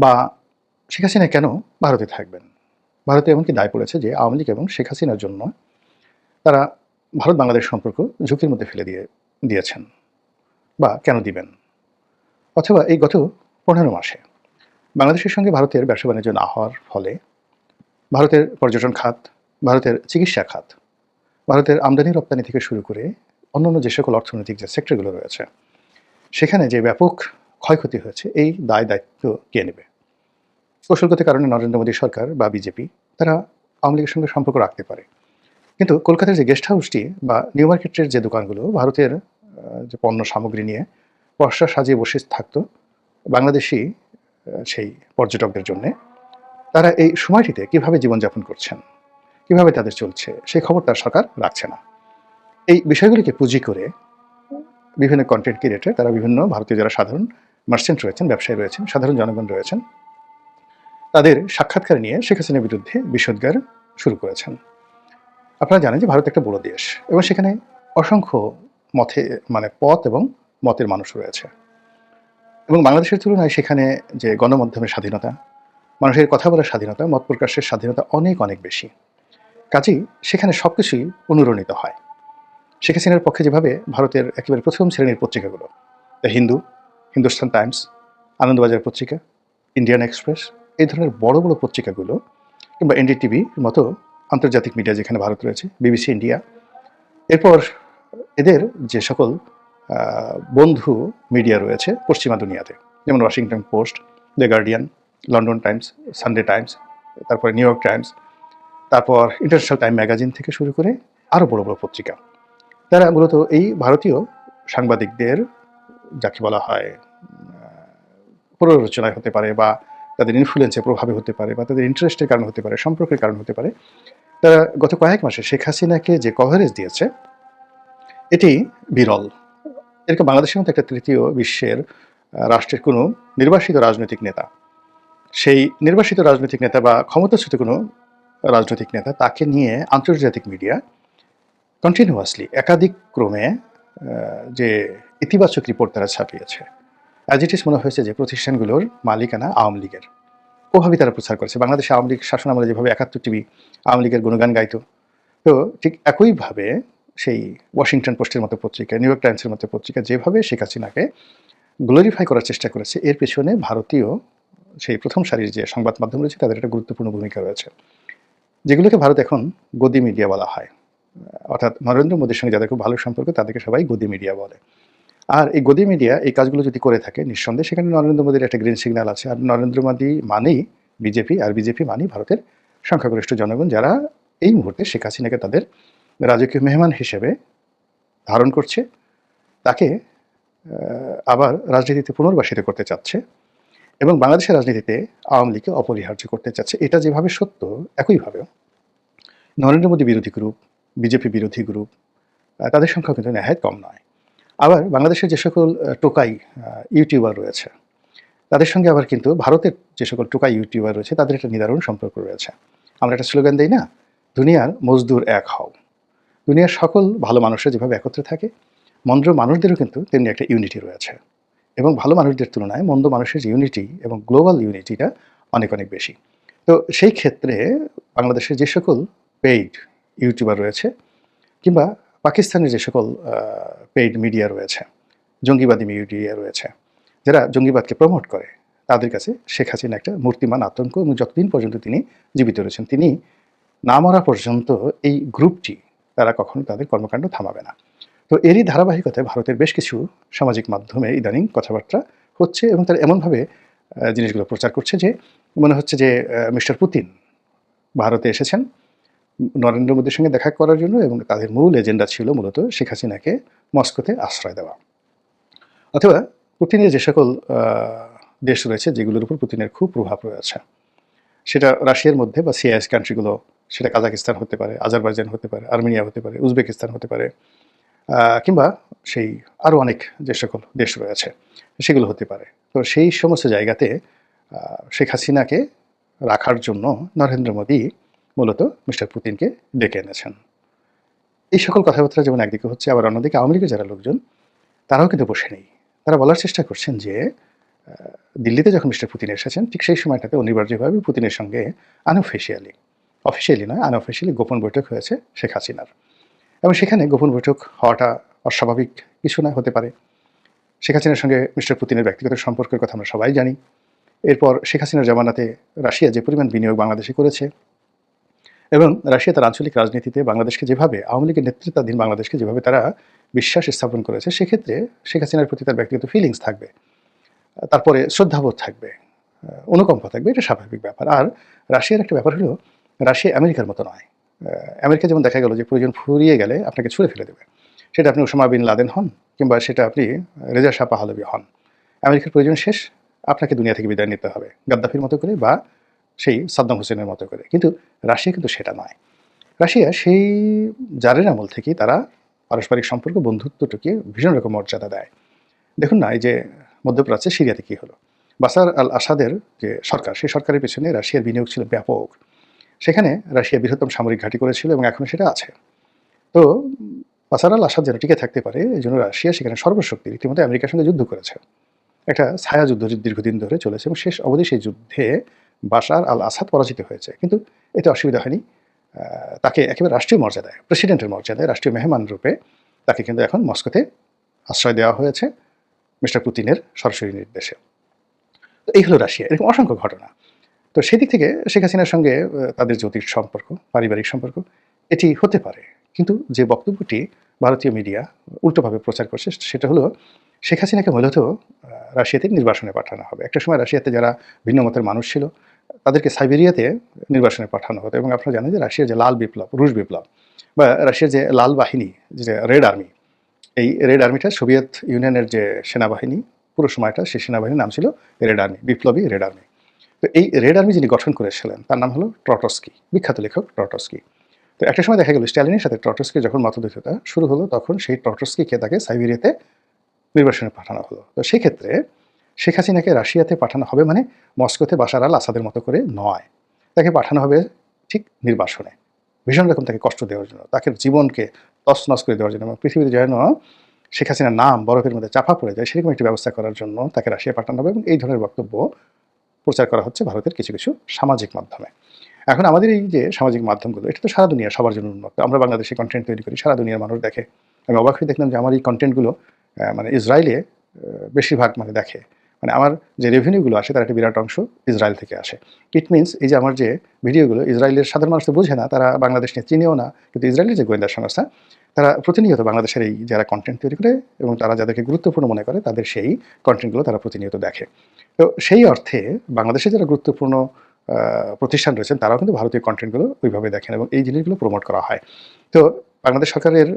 বা শেখ হাসিনা কেন ভারতে থাকবেন? ভারতে এমনকি দায় পড়েছে যে আওয়ামী লীগ এবং শেখ হাসিনার জন্য তারা ভারত-বাংলাদেশ সম্পর্ক ঝুঁকির মধ্যে ফেলে দিয়েছেন বা কেন দিবেন? অথবা এই গত ১৫ মাসে বাংলাদেশের সঙ্গে ভারতের ব্যবসা-বাণিজ্য না হওয়ার ফলে ভারতের পর্যটন খাত, ভারতের চিকিৎসা খাত, ভারতের আমদানি-রপ্তানি থেকে শুরু করে অন্যান্য যে সকল অর্থনৈতিক যে সেক্টরগুলো রয়েছে, সেখানে যে ব্যাপক ক্ষয়ক্ষতি হয়েছে, এই দায়-দায়িত্ব কে নেবে? কৌশলগত কারণে নরেন্দ্র মোদী সরকার বা বিজেপি তারা আওয়ামী লীগের সঙ্গে সম্পর্ক রাখতে পারে। কিন্তু কলকাতার যে গেস্ট হাউসটি বা নিউ মার্কেটের যে দোকানগুলো ভারতের যে পণ্য সামগ্রী নিয়ে পসরা সাজিয়ে বসে থাকতো বাংলাদেশি সেই পর্যটকদের জন্যে, তারা এই সময়টিতে কিভাবে জীবনযাপন করছেন, কিভাবে তাদের চলছে, সেই খবর তার সরকার রাখছে না। এই বিষয়গুলিকে পুঁজি করে বিভিন্ন কনটেন্ট ক্রিয়েটর তারা বিভিন্ন ভারতীয় যারা সাধারণ মার্চেন্ট রয়েছেন, ব্যবসায়ী রয়েছেন, সাধারণ জনগণ রয়েছেন, তাদের সাক্ষাৎকার নিয়ে শেখ হাসিনার বিরুদ্ধে বিষোদ্গার শুরু করেছেন। আপনারা জানেন যে ভারত একটা বড় দেশ এবং সেখানে অসংখ্য মতে পথ এবং মতের মানুষ রয়েছে এবং বাংলাদেশের তুলনায় সেখানে যে গণমাধ্যমের স্বাধীনতা, মানুষের কথা বলার স্বাধীনতা, মত প্রকাশের স্বাধীনতা অনেক অনেক বেশি। কাজেই সেখানে সবকিছুই অনুরণিত হয়। শেখ হাসিনার পক্ষে যেভাবে ভারতের একেবারে প্রথম শ্রেণীর পত্রিকাগুলো, দ্য হিন্দু, হিন্দুস্তান টাইমস, আনন্দবাজার পত্রিকা, ইন্ডিয়ান এক্সপ্রেস, এই ধরনের বড় বড় পত্রিকাগুলো কিংবা এনডিটিভির মতো আন্তর্জাতিক মিডিয়া যেখানে ভারত রয়েছে, বিবিসি ইন্ডিয়া, এরপর এদের যে সকল বন্ধু মিডিয়া রয়েছে পশ্চিমা দুনিয়াতে, যেমন Washington post, the guardian, London Times, Sunday Times, তারপরে নিউ ইয়র্ক টাইমস, তারপর ইন্টারন্যাশনাল টাইম ম্যাগাজিন থেকে শুরু করে আরও বড় বড় পত্রিকা, তারা মূলত এই ভারতীয় সাংবাদিকদের, যাকে বলা হয় প্ররোচনায় হতে পারে বা তাদের ইনফ্লুয়েন্সের প্রভাবে হতে পারে বা তাদের ইন্টারেস্টের কারণ হতে পারে, সম্পর্কের কারণ হতে পারে, তারা গত কয়েক মাসে শেখ হাসিনাকে যে কভারেজ দিয়েছে এটি বিরল। এরকম বাংলাদেশের মতো একটা তৃতীয় বিশ্বের রাষ্ট্রের কোনো নির্বাসিত রাজনৈতিক নেতা, সেই নির্বাসিত রাজনৈতিক নেতা বা ক্ষমতাচ্যুত কোনো রাজনৈতিক নেতা, তাকে নিয়ে আন্তর্জাতিক মিডিয়া কন্টিনিউয়াসলি একাধিক ক্রমে যে ইতিবাচক রিপোর্ট তারা ছাপিয়েছে, অ্যাজ ইট ইস মনে হয়েছে যে প্রতিষ্ঠানগুলোর মালিকানা আওয়ামী লীগের। ওভাবেই তারা প্রচার করেছে। বাংলাদেশে আওয়ামী লীগ শাসন আমলে যেভাবে ৭১ টিভি আওয়ামী লীগের গুণগান গাইত, তো ঠিক একইভাবে সেই ওয়াশিংটন পোস্টের মতো পত্রিকা, নিউ ইয়র্ক টাইমসের মতো পত্রিকা যেভাবে শেখ হাসিনাকে গ্লোরিফাই করার চেষ্টা করেছে, এর পেছনে ভারতীয় সেই প্রথম সারির যে সংবাদ মাধ্যম রয়েছে তাদের একটা গুরুত্বপূর্ণ ভূমিকা রয়েছে, যেগুলোকে ভারত এখন গদি মিডিয়া বলা হয়। অর্থাৎ নরেন্দ্র মোদীর সঙ্গে যাদের খুব ভালো সম্পর্ক তাদেরকে সবাই গদি মিডিয়া বলে। আর এই গদি মিডিয়া এই কাজগুলো যদি করে থাকে, নিঃসন্দেহে সেখানে নরেন্দ্র মোদীর একটা গ্রিন সিগন্যাল আছে। আর নরেন্দ্র মোদী মানেই বিজেপি, আর বিজেপি মানেই ভারতের সংখ্যাগরিষ্ঠ জনগণ, যারা এই মুহূর্তে শেখ হাসিনাকে তাদের রাজকীয় মেহমান হিসেবে ধারণ করছে, তাকে আবার রাজনীতিতে পুনর্বাসিত করতে চাচ্ছে এবং বাংলাদেশের রাজনীতিতে আওয়ামী লীগকে অপরিহার্য করতে চাচ্ছে। এটা যেভাবে সত্য, একইভাবে নরেন্দ্র মোদী বিরোধী গ্রুপ, বিজেপি বিরোধী গ্রুপ, তাদের সংখ্যাও কিন্তু নেহায়েত কম নয়। আবার বাংলাদেশের যে সকল টোকাই ইউটিউবার রয়েছে, তাদের সঙ্গে আবার কিন্তু ভারতের যে সকল টোকাই ইউটিউবার রয়েছে তাদের একটা নিদারুণ সম্পর্ক রয়েছে। আমরা একটা স্লোগান দিই না, দুনিয়ার মজদুর এক হও। দুনিয়ার সকল ভালো মানুষরা যেভাবে একত্রে থাকে, মন্দ মানুষদেরও কিন্তু তেমনি একটা ইউনিটি রয়েছে এবং ভালো মানুষদের তুলনায় মন্দ মানুষের যে ইউনিটি এবং গ্লোবাল ইউনিটিটা অনেক অনেক বেশি। তো সেই ক্ষেত্রে বাংলাদেশের যে সকল পেইড ইউটিউবার রয়েছে কিংবা পাকিস্তানের যে সকল পেইড মিডিয়া রয়েছে, জঙ্গিবাদী মিডিয়া রয়েছে, যারা জঙ্গিবাদকে প্রমোট করে, তাদের কাছে শেখ হাসিনা একটা মূর্তিমান আতঙ্ক এবং যতদিন পর্যন্ত তিনি জীবিত রয়েছেন, তিনি না মরা পর্যন্ত এই গ্রুপটি তারা কখনো তাদের কর্মকাণ্ড থামাবে না। তো এরই ধারাবাহিকতায় ভারতের বেশ কিছু সামাজিক মাধ্যমে ইদানিং কথাবার্তা হচ্ছে এবং তারা এমনভাবে জিনিসগুলো প্রচার করছে যে মনে হচ্ছে যে মিস্টার পুতিন ভারতে এসেছেন নরেন্দ্র মোদীর সঙ্গে দেখা করার জন্য এবং তাদের মূল এজেন্ডা ছিল মূলত শেখ হাসিনাকে মস্কোতে আশ্রয় দেওয়া। অথবা পুতিনের যে সকল দেশ রয়েছে যেগুলোর উপর পুতিনের খুব প্রভাব রয়েছে, সেটা রাশিয়ার মধ্যে বা সিআইএস কান্ট্রিগুলো, সেটা কাজাকিস্তান হতে পারে, আজারবাইজান হতে পারে, আর্মেনিয়া হতে পারে, উজবেকিস্তান হতে পারে, কিংবা সেই আরও অনেক যে সকল দেশ রয়েছে সেগুলো হতে পারে। তো সেই সমস্ত জায়গাতে শেখ হাসিনাকে রাখার জন্য নরেন্দ্র মোদী মূলত মিস্টার পুতিনকে ডেকে এনেছেন। এই সকল কথাবার্তা যেমন একদিকে হচ্ছে, আবার অন্যদিকে আওয়ামী লীগের যারা লোকজন তারাও কিন্তু বসে নেই। তারা বলার চেষ্টা করছেন যে দিল্লিতে যখন মিস্টার পুতিন এসেছেন ঠিক সেই সময়টাতে অনিবার্যভাবে পুতিনের সঙ্গে অফিসিয়ালি নয় আনঅফিসিয়ালি গোপন বৈঠক হয়েছে শেখ হাসিনার। এবং সেখানে গোপন বৈঠক হওয়াটা অস্বাভাবিক কিছু না, হতে পারে। শেখ হাসিনার সঙ্গে মিস্টার পুতিনের ব্যক্তিগত সম্পর্কের কথা আমরা সবাই জানি। এরপর শেখ হাসিনার জামানাতে রাশিয়া যে পরিমাণ বিনিয়োগ বাংলাদেশে করেছে এবং রাশিয়া তার আঞ্চলিক রাজনীতিতে বাংলাদেশকে যেভাবে আওয়ামী লীগের নেতৃত্বাধীন বাংলাদেশকে যেভাবে তারা বিশ্বাস স্থাপন করেছে, সেক্ষেত্রে শেখ হাসিনার প্রতি তার ব্যক্তিগত ফিলিংস থাকবে, তারপরে শ্রদ্ধাবোধ থাকবে, অনুকম্প থাকবে, এটা স্বাভাবিক ব্যাপার। আর রাশিয়ার একটা ব্যাপার হলো, রাশিয়া আমেরিকার মতো নয়। আমেরিকা যেমন দেখা গেল যে প্রয়োজন ফুরিয়ে গেলে আপনাকে ছুঁড়ে ফেলে দেবে, সেটা আপনি ওসামা বিন লাদেন হন কিংবা সেটা আপনি রেজা শাহ পাহলভি হন, আমেরিকার প্রয়োজন শেষ, আপনাকে দুনিয়া থেকে বিদায় নিতে হবে গাদ্দাফির মতো করে বা সেই সাদ্দাম হোসেনের মতো করে। কিন্তু রাশিয়া কিন্তু সেটা নয়। রাশিয়া সেই জারের আমল থেকেই তারা পারস্পরিক সম্পর্ক বন্ধুত্বটুকে ভীষণ রকম মর্যাদা দেয়। দেখুন না, এই যে মধ্যপ্রাচ্যে সিরিয়াতে কী হলো, বাসার আল আসাদের যে সরকার, সেই সরকারের পেছনে রাশিয়ার বিনিয়োগ ছিল ব্যাপক। সেখানে রাশিয়া বৃহত্তম সামরিক ঘাঁটি করেছিল এবং এখনও সেটা আছে। তো বাসার আল আসাদ যেন টিকে থাকতে পারে, এই জন্য রাশিয়া সেখানে সর্বশক্তি রীতিমতো আমেরিকার সঙ্গে যুদ্ধ করেছে। একটা ছায়া যুদ্ধ দীর্ঘদিন ধরে চলেছে এবং শেষ অবধি সেই যুদ্ধে বাশার আল আসাদ পরাজিত হয়েছে। কিন্তু এতে অসুবিধা হয়নি। তাকে একেবারে রাষ্ট্রীয় মর্যাদায়, প্রেসিডেন্টের মর্যাদায়, রাষ্ট্রীয় মেহমান রূপে তাকে কিন্তু এখন মস্কোতে আশ্রয় দেওয়া হয়েছে মিস্টার পুতিনের সরাসরি নির্দেশে। তো এই হলো রাশিয়া। এরকম অসংখ্য ঘটনা। তো সেদিক থেকে শেখ হাসিনার সঙ্গে তাদের জ্যোতিষ সম্পর্ক, পারিবারিক সম্পর্ক, এটি হতে পারে। কিন্তু যে বক্তব্যটি ভারতীয় মিডিয়া উল্টোভাবে প্রচার করছে সেটা হলো শেখ হাসিনাকে মূলত রাশিয়াতে নির্বাসনে পাঠানো হবে। একটা সময় রাশিয়াতে যারা ভিন্ন মতের মানুষ ছিল তাদেরকে সাইবেরিয়াতে নির্বাসনে পাঠানো হতো। এবং আপনারা জানেন যে রাশিয়ার যে লাল বিপ্লব, রুশ বিপ্লব বা রাশিয়ার যে লাল বাহিনী, যে রেড আর্মি, এই রেড আর্মিটা সোভিয়েত ইউনিয়নের যে সেনাবাহিনী, পুরো সময়টা সেই সেনাবাহিনীর নাম ছিল রেড আর্মি, বিপ্লবী রেড আর্মি। তো এই রেড আর্মি যিনি গঠন করেছিলেন তার নাম হলো ট্রটস্কি, বিখ্যাত লেখক ট্রটস্কি। তো একটা সময় দেখা গেল স্ট্যালিনের সাথে ট্রটস্কির যখন মতদ্বৈধতা শুরু হলো, তখন সেই ট্রটস্কিকে তাকে সাইবেরিয়াতে নির্বাসনে পাঠানো হলো। তো সেই ক্ষেত্রে শেখ হাসিনাকে রাশিয়াতে পাঠানো হবে মানে মস্কোতে বাশার আল আসাদের মতো করে নয়, তাকে পাঠানো হবে ঠিক নির্বাসনে, ভীষণ রকম তাকে কষ্ট দেওয়ার জন্য, তাকে জীবনকে তছনছ করে দেওয়ার জন্য এবং পৃথিবীতে যেন শেখ হাসিনার নাম বরফের মধ্যে চাপা পড়ে যায় সেরকম একটি ব্যবস্থা করার জন্য তাকে রাশিয়া পাঠানো হবে। এবং এই ধরনের বক্তব্য প্রচার করা হচ্ছে ভারতের কিছু কিছু সামাজিক মাধ্যমে। এখন আমাদের এই যে সামাজিক মাধ্যমগুলো, এটা তো সারা দুনিয়া সবার জন্য উন্মুক্ত। আমরা বাংলাদেশে কন্টেন্ট তৈরি করি, সারা দুনিয়ার মানুষ দেখে। আমি অবাক হয়ে দেখলাম যে আমার এই কন্টেন্টগুলো মানে ইসরায়েলে বেশিরভাগ মানে দেখে। মানে আমার যে রেভিনিউগুলো আসে তার একটা বিরাট অংশ ইসরায়েল থেকে আসে। ইট মিনস এই যে আমার যে ভিডিওগুলো ইসরায়েলের সাধারণ মানুষ তো বোঝে না, তারা বাংলাদেশ নিয়ে চিনেও না, কিন্তু ইসরায়েলের যে গোয়েন্দা সংস্থা তারা প্রতিনিয়ত বাংলাদেশের এই যারা কন্টেন্ট তৈরি করে এবং তারা যাদেরকে গুরুত্বপূর্ণ মনে করে তাদের সেই কন্টেন্টগুলো তারা প্রতিনিয়ত দেখে। তো সেই অর্থে বাংলাদেশে যারা গুরুত্বপূর্ণ প্রতিষ্ঠান রয়েছেন তারাও কিন্তু ভারতীয় কন্টেন্টগুলো ওইভাবে দেখেন এবং এই জিনিসগুলো প্রমোট করা হয়। তো বাংলাদেশ সরকারের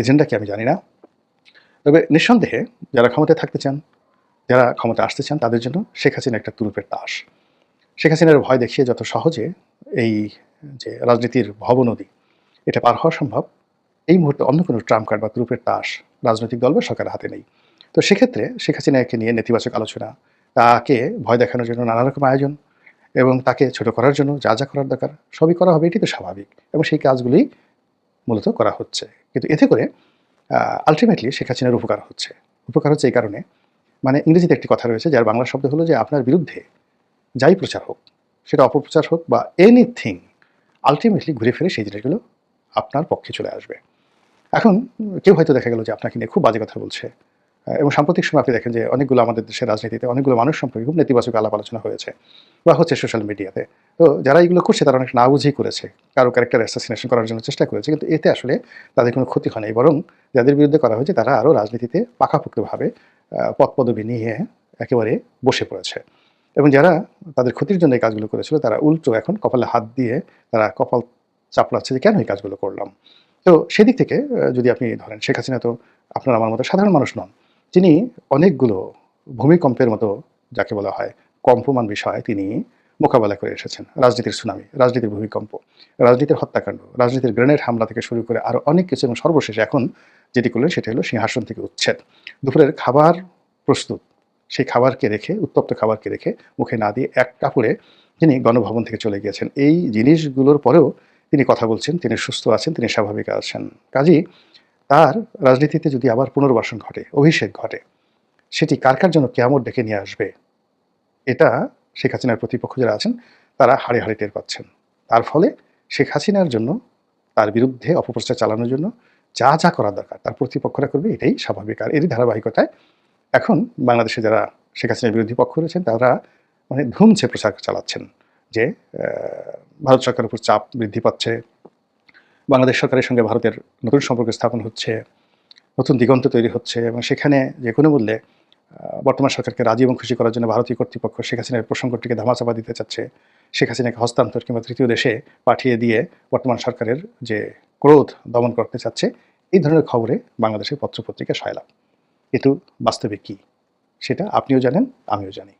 এজেন্ডা কি আমি জানি না, তবে নিঃসন্দেহে যারা ক্ষমতায় থাকতে চান, যারা ক্ষমতায় আসতে চান, তাদের জন্য শেখ হাসিনা একটা তুরুপের তাস। শেখ হাসিনার ভয় দেখিয়ে যত সহজে এই যে রাজনীতির ভবনদী এটা পার হওয়া সম্ভব, এই মুহূর্তে অন্য কোনো ট্রাম্প কার্ড বা তুরুপের তাস রাজনৈতিক দল বা সরকারের হাতে নেই। তো সেক্ষেত্রে শেখ হাসিনাকে নিয়ে নেতিবাচক আলোচনা, তাকে ভয় দেখানোর জন্য নানা রকম আয়োজন এবং তাকে ছোট করার জন্য যা যা করার দরকার সবই করা হবে, এটি তো স্বাভাবিক এবং সেই কাজগুলি মূলত করা হচ্ছে। কিন্তু এতে করে আলটিমেটলি শেখ হাসিনার উপকার হচ্ছে। উপকার হচ্ছে এই কারণে, মানে ইংরেজিতে একটি কথা রয়েছে যার বাংলা শব্দ হলো যে আপনার বিরুদ্ধে যাই প্রচার হোক, সেটা অপপ্রচার হোক বা এনিথিং, আলটিমেটলি ঘুরে ফিরে সেই জিনিসগুলো আপনার পক্ষে চলে আসবে। এখন কেউ হয়তো দেখা গেল যে আপনাকে নিয়ে খুব বাজে কথা বলছে এবং সাম্প্রতিক সময় আপনি দেখেন যে অনেকগুলো আমাদের দেশের রাজনীতিতে অনেকগুলো মানুষ সম্পর্কে খুব নেতিবাচক আলাপ আলোচনা হয়েছে বা হচ্ছে সোশ্যাল মিডিয়াতে। তো যারা এগুলো করছে তারা অনেক না বুঝেই করেছে, কারো ক্যারেক্টার অ্যাসাসিনেশন করার জন্য চেষ্টা করেছে, কিন্তু এতে আসলে তাদের কোনো ক্ষতি হয় নাই, বরং যাদের বিরুদ্ধে করা হয়েছে তারা আরও রাজনীতিতে পাকাপোক্তভাবে পদ পদবি নিয়ে একেবারে বসে পড়েছে এবং যারা তাদের ক্ষতির জন্য এই কাজগুলো করেছিল তারা উল্টো এখন কপালে হাত দিয়ে তারা কপাল চাপড়াচ্ছে যে কেন এই কাজগুলো করলাম। তো সেদিক থেকে যদি আপনি ধরেন শেখ হাসিনা তো আপনার আমার মতো সাধারণ মানুষ নন, তিনি অনেকগুলো ভূমিকম্পের মতো যাকে বলা হয় কম্পমান বিষয় তিনি মোকাবেলা করে এসেছেন। রাজনীতির সুনামি, রাজনীতির ভূমিকম্প, রাজনীতির হত্যাকাণ্ড, রাজনীতির গ্রেনেড হামলা থেকে শুরু করে আরও অনেক কিছু এবং সর্বশেষে এখন যেটি করলেন সেটা হলো সিংহাসন থেকে উচ্ছেদ। দুপুরের খাবার প্রস্তুত, সেই খাবারকে রেখে, উত্তপ্ত খাবারকে রেখে মুখে না দিয়ে এক কাপড়ে তিনি গণভবন থেকে চলে গিয়েছেন। এই জিনিসগুলোর পরেও তিনি কথা বলছেন, তিনি সুস্থ আছেন, তিনি স্বাভাবিক আছেন। কাজেই তার রাজনীতিতে যদি আবার পুনর্বাসন ঘটে, অভিষেক ঘটে, সেটি কার কার জন্য কিয়ামত ডেকে নিয়ে আসবে, এটা শেখ হাসিনার প্রতিপক্ষ যারা আছেন তারা হাড়ে হাড়ে টের পাচ্ছেন। তার ফলে শেখ হাসিনার জন্য, তার বিরুদ্ধে অপপ্রচার চালানোর জন্য যা যা করা দরকার তার প্রতিপক্ষরা করবে, এটাই স্বাভাবিক। আর এরই ধারাবাহিকতায় এখন বাংলাদেশে যারা শেখ হাসিনার বিরোধী পক্ষ রয়েছেন তারা মানে ধুমছে প্রচার চালাচ্ছেন যে ভারত সরকারের উপর চাপ বৃদ্ধি পাচ্ছে, বাংলাদেশ সরকারের সঙ্গে ভারতের নতুন সম্পর্ক স্থাপন হচ্ছে, নতুন দিগন্ত তৈরি হচ্ছে, এবং সেখানে যে কোনো মূল্যে বর্তমান সরকারকে রাজি এবং খুশি করার জন্য ভারতীয় কর্তৃপক্ষ শেখ হাসিনার প্রসঙ্গটিকে ধামাচাপা দিতে চাচ্ছে, শেখ হাসিনাকে হস্তান্তর কিংবা তৃতীয় দেশে পাঠিয়ে দিয়ে বর্তমান সরকারের যে ক্রোধ দমন করতে চাচ্ছে, এই ধরনের খবরে বাংলাদেশের পত্রপত্রিকা সয়লাভ। কিন্তু বাস্তবে কি সেটা আপনিও জানেন, আমিও জানি।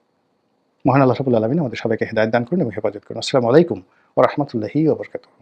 মহান আল্লাহ রাব্বুল আলামিন আমাদের সবাইকে হেদায়েত দান করুন এবং হেফাজত করুন। আসসালামু আলাইকুম ওয়া রাহমাতুল্লাহি ওয়া বারাকাতুহু।